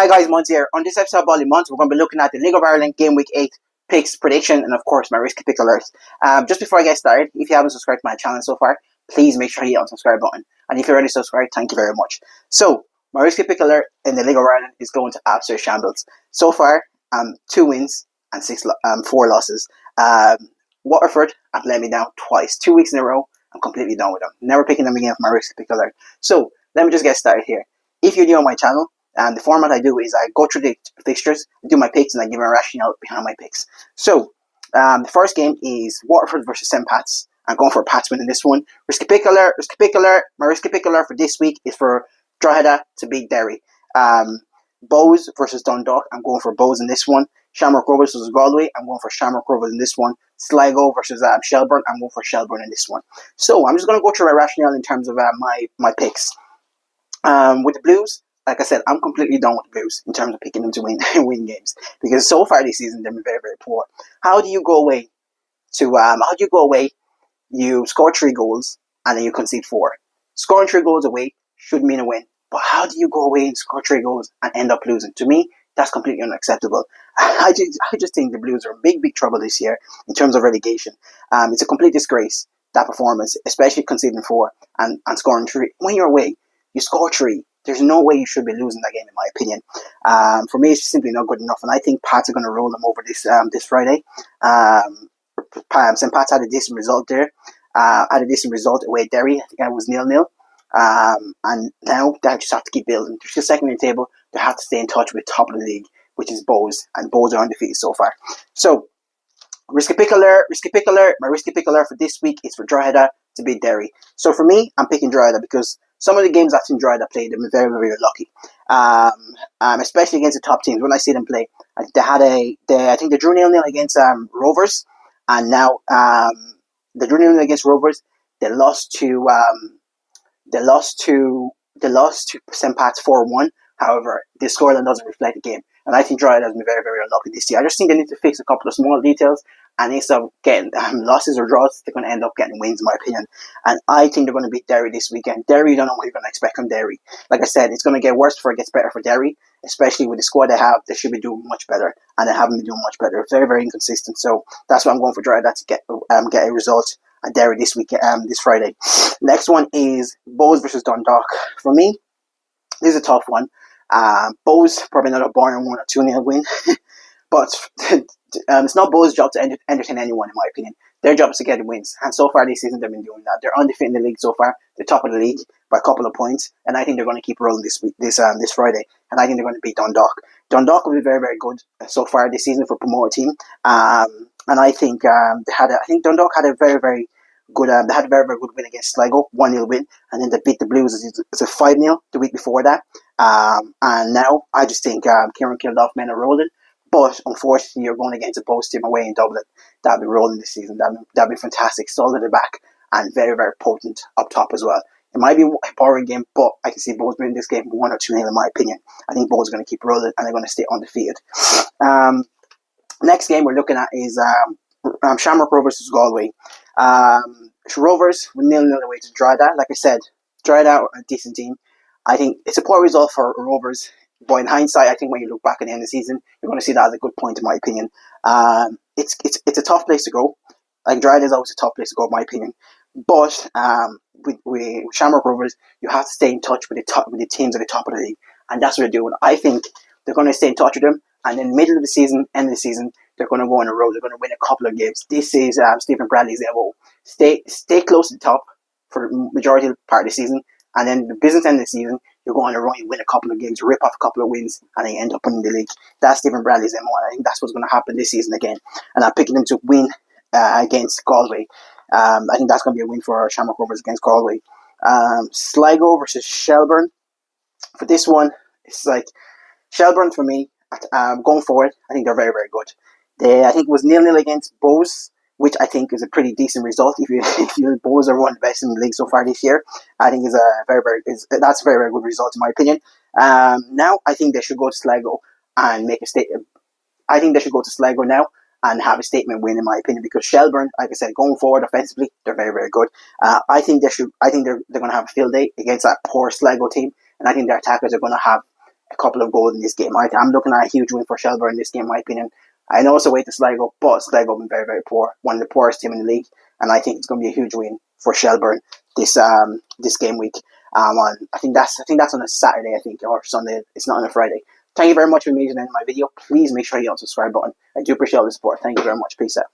Hi guys, Mons here. On this episode of Bolly Month, we're going to be looking at the League of Ireland Game Week 8 picks, prediction, and of course my risky pick alerts. Just before I get started, if you haven't subscribed to my channel so far, please make sure you hit on the subscribe button. And if you're already subscribed, thank you very much. So, my risky pick alert in the League of Ireland is going to absolute shambles. So far, 2 wins and 4 losses. Waterford have let me down twice. 2 weeks in a row, I'm completely done with them. Never picking them again for my risky pick alert. So, let me just get started here. If you're new on my channel, the format I do is I go through the fixtures, do my picks, and I give a rationale behind my picks. So, the first game is Waterford versus St. Pat's. I'm going for a Pats win in this one. Risky pick alert, risky pick alert. My risky pick alert for this week is for Drogheda to beat Derry. Bows versus Dundalk. I'm going for Bows in this one. Shamrock Rovers versus Galway. I'm going for Shamrock Rovers in this one. Sligo versus Shelburne. I'm going for Shelburne in this one. So, I'm just going to go through my rationale in terms of my picks. With the Blues, like I said, I'm completely done with the Blues in terms of picking them to win games, because so far this season they've been very, very poor. How do you go away? You score 3 goals and then you concede 4. Scoring 3 goals away should mean a win, but how do you go away and score 3 goals and end up losing? To me, that's completely unacceptable. I just think the Blues are in big, big trouble this year in terms of relegation. It's a complete disgrace, that performance, especially conceding 4 and scoring 3. When you're away, you score 3. There's no way you should be losing that game, in my opinion. For me, it's simply not good enough, and I think Pats are going to roll them over this Friday. St. Pat's had a decent result there. Had a decent result away at Derry. I think it was 0-0. And now they just have to keep building. They're still second in the table. They have to stay in touch with the top of the league, which is Bows, and Bows are undefeated so far. So, risky pick alert. My risky pick alert for this week is for Drogheda to beat Derry. So for me, I'm picking Drogheda because some of the games I've seen Drogheda play, they've been very, very lucky. Especially against the top teams. When I see them play, I think they drew 0-0 against Rovers, and now they drew 0-0 against Rovers. They lost to St. Pat's 4-1. However, the scoreline doesn't reflect the game. And I think Drogheda has been very, very unlucky this year. I just think they need to fix a couple of small details. And instead of getting losses or draws, they're going to end up getting wins, in my opinion. And I think they're going to beat Derry this weekend. Derry, you don't know what you're going to expect from Derry. Like I said, it's going to get worse before it gets better for Derry. Especially with the squad they have, they should be doing much better. And they haven't been doing much better. Very, very inconsistent. So that's why I'm going for Drogheda to get a result at Derry this week, this Friday. Next one is Bows versus Dundalk. For me, this is a tough one. Bows, probably not a boring 1 or 2-0 win. But it's not Bows' job to entertain anyone, in my opinion. Their job is to get wins. And so far this season, they've been doing that. They're undefeated in the league so far. They're top of the league by a couple of points. And I think they're going to keep rolling this Friday. And I think they're going to beat Dundalk. Dundalk will be very, very good so far this season for promoted team. And I think Dundalk had a very, very good. They had a very, very good win against Sligo, 1-0 win, and then they beat the Blues. It's a 5-0 the week before that. And now I just think Kieran Kilduff men are rolling. But unfortunately, you're going against a Bows team away in Dublin. That'll be rolling this season. That'll be fantastic. Solid at the back and very, very potent up top as well. It might be a boring game, but I can see Bows winning this game 1 or 2-0 in my opinion. I think Bows are going to keep rolling and they're going to stay undefeated. Next game we're looking at is Shamrock Rovers versus Galway. Rovers with 0-0 away to Drogheda. Like I said, Drogheda are a decent team. I think it's a poor result for Rovers. But in hindsight, I think when you look back at the end of the season, you're going to see that as a good point, in my opinion. It's a tough place to go. Like Drogheda is always a tough place to go, in my opinion. But with Shamrock Rovers, you have to stay in touch with the teams at the top of the league, and that's what they're doing. I think they're going to stay in touch with them, and in the middle of the season, end of the season, they're going to go on a road. They're going to win a couple of games. This is Stephen Bradley's MO. Stay close to the top for the majority of the part of the season, and then the business end of the season, you go on a run, you win a couple of games, rip off a couple of wins, and then you end up winning the league. That's Stephen Bradley's MO, and I think that's what's going to happen this season again. And I'm picking them to win against Galway. I think that's going to be a win for Shamrock Rovers against Galway. Sligo versus Shelburne. For this one, it's like Shelburne for me. Going forward, I think they're very, very good. I think it was 0-0 against Bows, which I think is a pretty decent result. If you Bows are one of the best in the league so far this year, I think that's a very, very good result in my opinion. Now I think they should go to Sligo and make a statement. I think they should go to Sligo now and have a statement win, in my opinion, because Shelburne, like I said, going forward offensively, they're very, very good. I think they're going to have a field day against that poor Sligo team, and I think their attackers are going to have a couple of goals in this game. I'm looking at a huge win for Shelburne in this game, in my opinion. I know it's away to Sligo, but Sligo have been very, very poor. One of the poorest team in the league. And I think it's going to be a huge win for Shelburne this game week. I think that's on a Saturday, I think, or Sunday. It's not on a Friday. Thank you very much for making my video. Please make sure you hit the subscribe button. I do appreciate all the support. Thank you very much. Peace out.